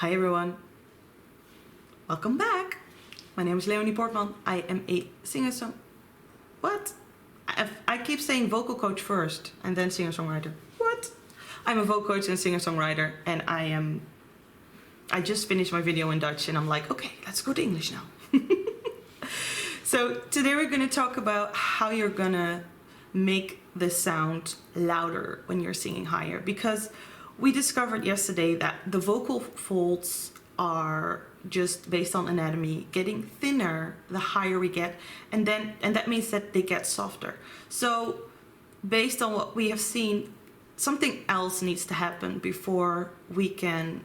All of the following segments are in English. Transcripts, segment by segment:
Hi everyone, welcome back. My name is Leonie Poortman. I am a singer-song... What? I keep saying vocal coach first and then singer-songwriter. What? I'm a vocal coach and singer-songwriter, and I just finished my video in Dutch and I'm like, okay, let's go to English now. So today we're gonna talk about how you're gonna make the sound louder when you're singing higher, because we discovered yesterday that the vocal folds are just based on anatomy getting thinner the higher we get, and that means that they get softer. So based on what we have seen, something else needs to happen before we can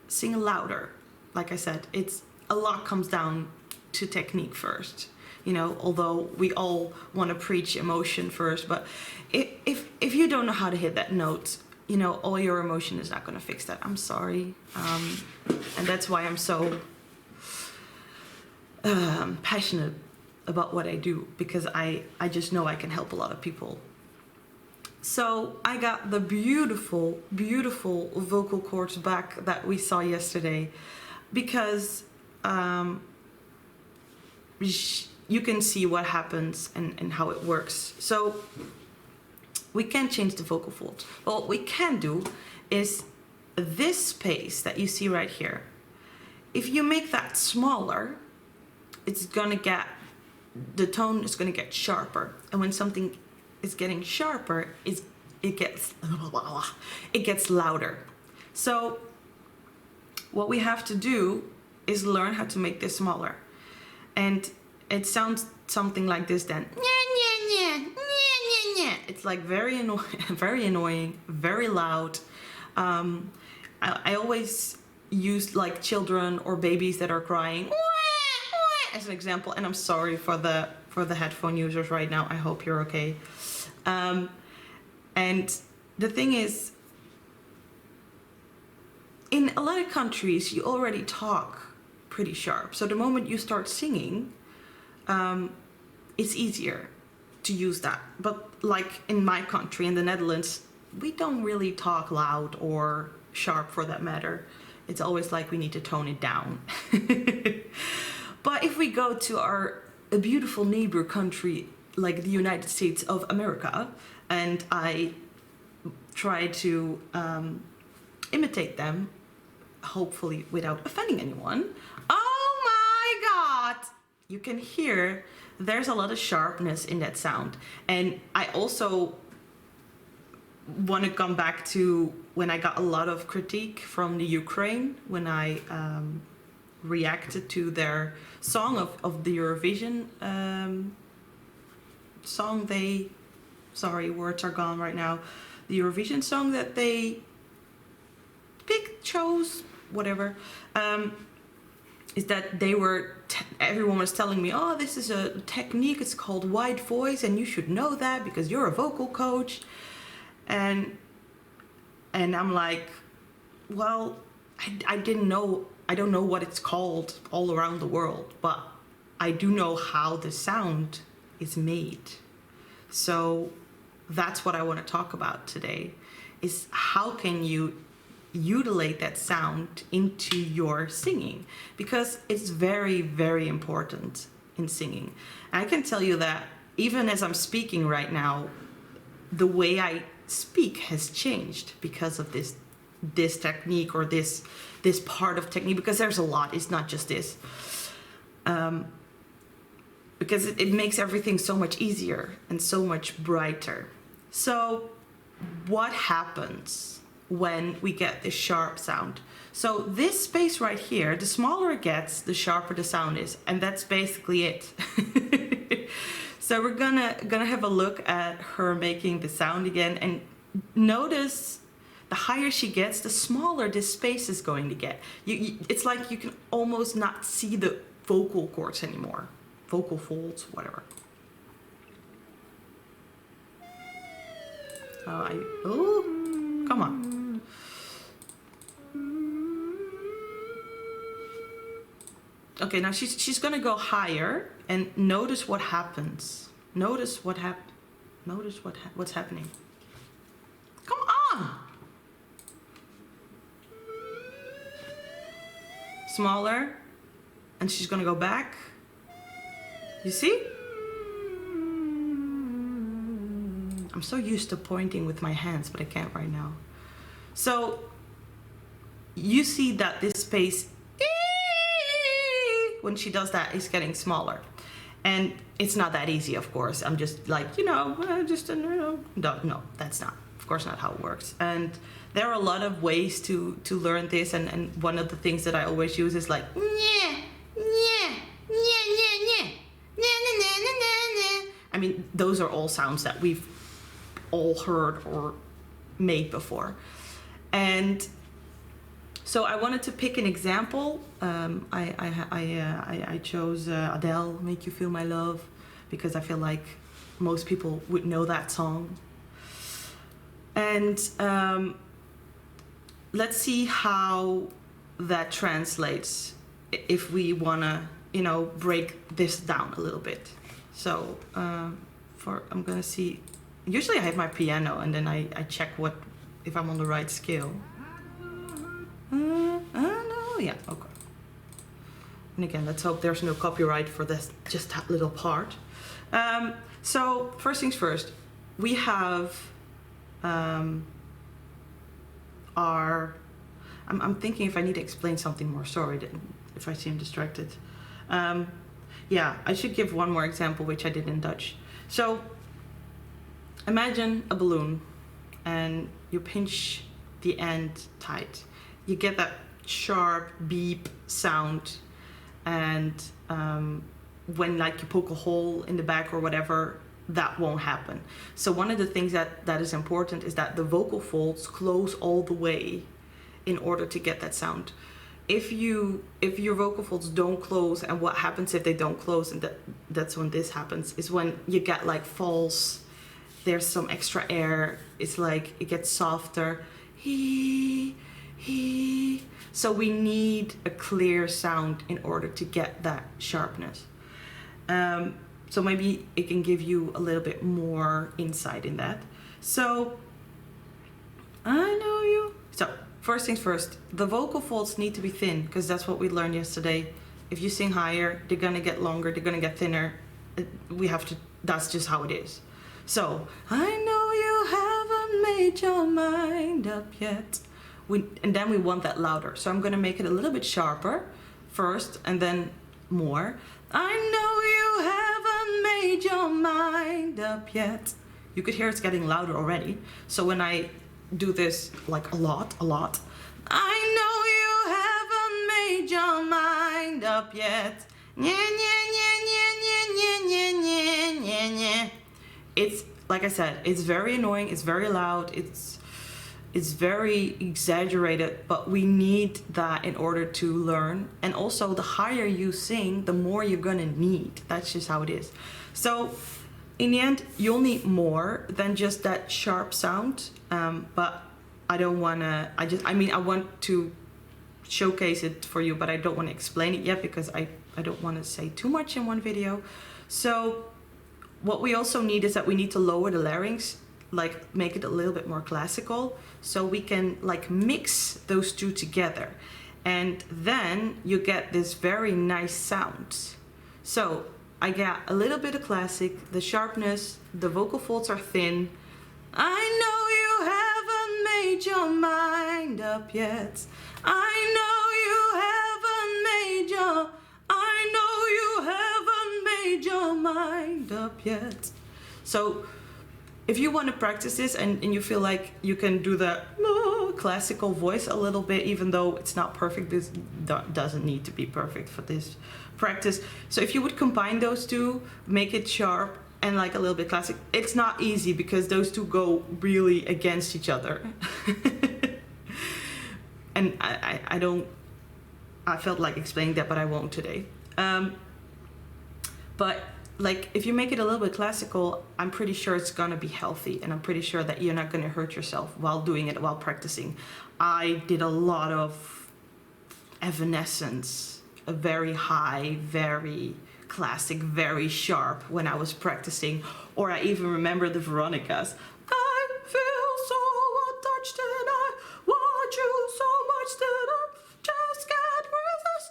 sing louder. Like I said, a lot comes down to technique first, you know, although we all want to preach emotion first, but if you don't know how to hit that note, you know, all your emotion is not going to fix that. I'm sorry. And that's why I'm so passionate about what I do, because I just know I can help a lot of people. So I got the beautiful, beautiful vocal cords back that we saw yesterday, because you can see what happens and how it works. So we can change the vocal folds. But what we can do is this space that you see right here. If you make that smaller, it's gonna get, the tone is gonna get sharper. And when something is getting sharper, it gets louder. So what we have to do is learn how to make this smaller. And it sounds something like this then. It's like very annoying, very loud. I always use like children or babies that are crying as an example, and I'm sorry for the headphone users right now. I hope you're okay. And the thing is, in a lot of countries you already talk pretty sharp, so the moment you start singing, it's easier to use that. But like in my country, in the Netherlands, we don't really talk loud or sharp for that matter. It's always like we need to tone it down. But if we go to a beautiful neighbor country like the United States of America, and I try to imitate them, hopefully without offending anyone, oh my God, you can hear there's a lot of sharpness in that sound. And I also want to come back to when I got a lot of critique from the Ukraine when I reacted to their song of the Eurovision song. Sorry, words are gone right now. The Eurovision song that they chose, whatever, is that they were, everyone was telling me, oh, this is a technique, it's called white voice, and you should know that because you're a vocal coach. And I'm like, well, I don't know what it's called all around the world, but I do know how the sound is made. So that's what I want to talk about today, is how can you utilize that sound into your singing, because it's very, very important in singing. And I can tell you that even as I'm speaking right now, the way I speak has changed because of this technique, or this part of technique, because there's a lot, it's not just this, because it makes everything so much easier and so much brighter. So what happens when we get this sharp sound? So this space right here, the smaller it gets, the sharper the sound is, and that's basically it. So we're gonna have a look at her making the sound again, and notice the higher she gets, the smaller this space is going to get. It's like you can almost not see the vocal cords anymore, vocal folds, whatever. Oh, come on. Okay, now she's gonna go higher, and notice what happens. Notice what's happening. Come on. smaller, and she's gonna go back. You see? I'm so used to pointing with my hands, but I can't right now. So you see that this space, when she does that, is getting smaller. And it's not that easy, of course. I'm just like, no, that's not, of course, not how it works. And there are a lot of ways to learn this. And one of the things that I always use is like, I mean, those are all sounds that we've all heard or made before. And so I wanted to pick an example. I chose Adele, Make You Feel My Love, because I feel like most people would know that song. And let's see how that translates if we want to, break this down a little bit. So I'm going to see, usually I have my piano and then I check if I'm on the right scale. Yeah, okay. And again, let's hope there's no copyright for this, just that little part. So first things first, we have I'm thinking if I need to explain something more, sorry if I seem distracted. Yeah, I should give one more example, which I did in Dutch. So imagine a balloon and you pinch the end tight. You get that sharp beep sound, and when like you poke a hole in the back or whatever, that won't happen. So one of the things that is important is that the vocal folds close all the way in order to get that sound. If your vocal folds don't close, and what happens if they don't close, and that's when this happens, is when you get like false, there's some extra air, it's like it gets softer. So we need a clear sound in order to get that sharpness. So maybe it can give you a little bit more insight in that. So I know you. So first things first, the vocal folds need to be thin, because that's what we learned yesterday. If you sing higher, they're gonna get longer, they're gonna get thinner. That's just how it is. So I know you haven't made your mind up yet. And then we want that louder. So I'm gonna make it a little bit sharper first and then more. I know you haven't made your mind up yet. You could hear it's getting louder already. So when I do this like a lot, I know you haven't made your mind up yet. It's, like I said, it's very annoying, it's very loud, it's very exaggerated, but we need that in order to learn. And also, the higher you sing, the more you're gonna need. That's just how it is. So in the end, you'll need more than just that sharp sound. But I don't wanna, I want to showcase it for you, but I don't wanna explain it yet because I don't wanna say too much in one video. So what we also need is that we need to lower the larynx, like make it a little bit more classical, so we can like mix those two together, and then you get this very nice sound. So I got a little bit of classic, the sharpness, the vocal folds are thin. I know you haven't made your mind up yet. I know you haven't made your mind up yet. So if you want to practice this and you feel like you can do the classical voice a little bit, even though it's not perfect, this doesn't need to be perfect for this practice. So if you would combine those two, make it sharp and like a little bit classic. It's not easy because those two go really against each other. And I felt like explaining that, but I won't today. But like, if you make it a little bit classical, I'm pretty sure it's gonna be healthy, and I'm pretty sure that you're not gonna hurt yourself while doing it, while practicing. I did a lot of Evanescence, a very high, very classic, very sharp when I was practicing, or I even remember the Veronicas. I feel so attached and I want you so much that I just can't resist.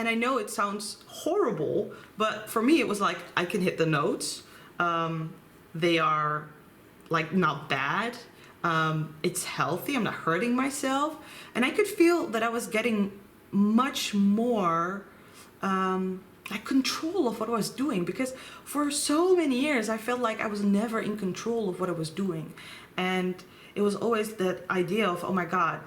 And I know it sounds horrible, but for me it was like I can hit the notes. They are like not bad. It's healthy. I'm not hurting myself. And I could feel that I was getting much more like control of what I was doing, because for so many years I felt like I was never in control of what I was doing. And it was always that idea of, oh my God,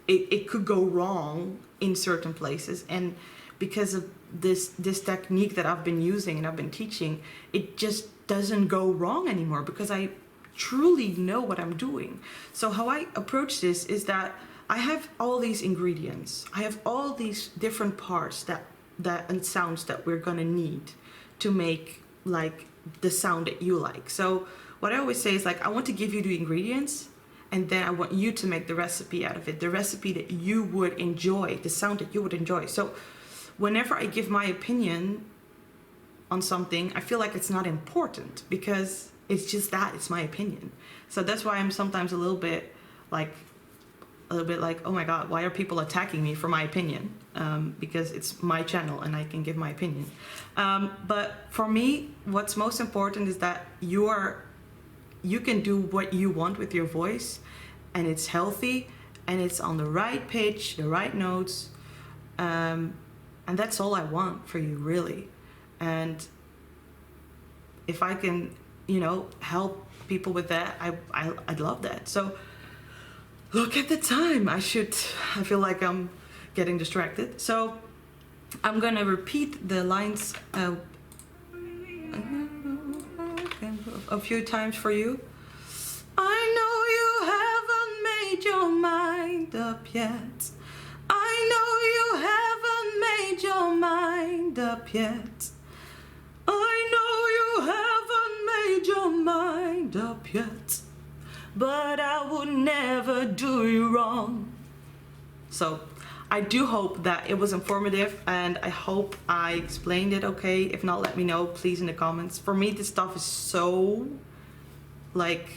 it could go wrong in certain places. And because of this technique that I've been using and I've been teaching, it just doesn't go wrong anymore because I truly know what I'm doing. So how I approach this is that I have all these ingredients. I have all these different parts that and sounds that we're gonna need to make like the sound that you like. So what I always say is like, I want to give you the ingredients, and then I want you to make the recipe out of it, the recipe that you would enjoy, the sound that you would enjoy. So whenever I give my opinion on something, I feel like it's not important because it's just that, it's my opinion. So that's why I'm sometimes a little bit like, oh my God, why are people attacking me for my opinion? Because it's my channel and I can give my opinion. But for me, what's most important is that you can do what you want with your voice, and it's healthy and it's on the right pitch, the right notes. And that's all I want for you, really. And if I can, help people with that, I'd love that. So look at the time. I feel like I'm getting distracted. So I'm gonna repeat the lines a few times for you. I know you haven't made your mind up yet. I know you haven't made your mind up yet. I know you haven't made your mind up yet. But I would never do you wrong. So I do hope that it was informative, and I hope I explained it okay. If not, let me know please in the comments. For me, this stuff is so like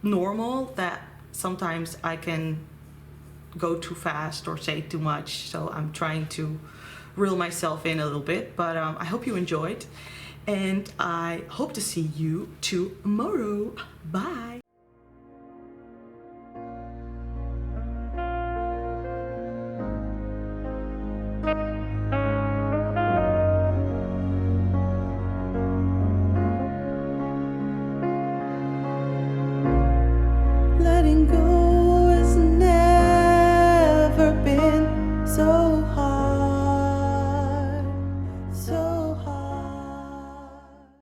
normal that sometimes I can go too fast or say too much. So I'm trying to reel myself in a little bit, but I hope you enjoyed, and I hope to see you tomorrow. Bye. Letting go.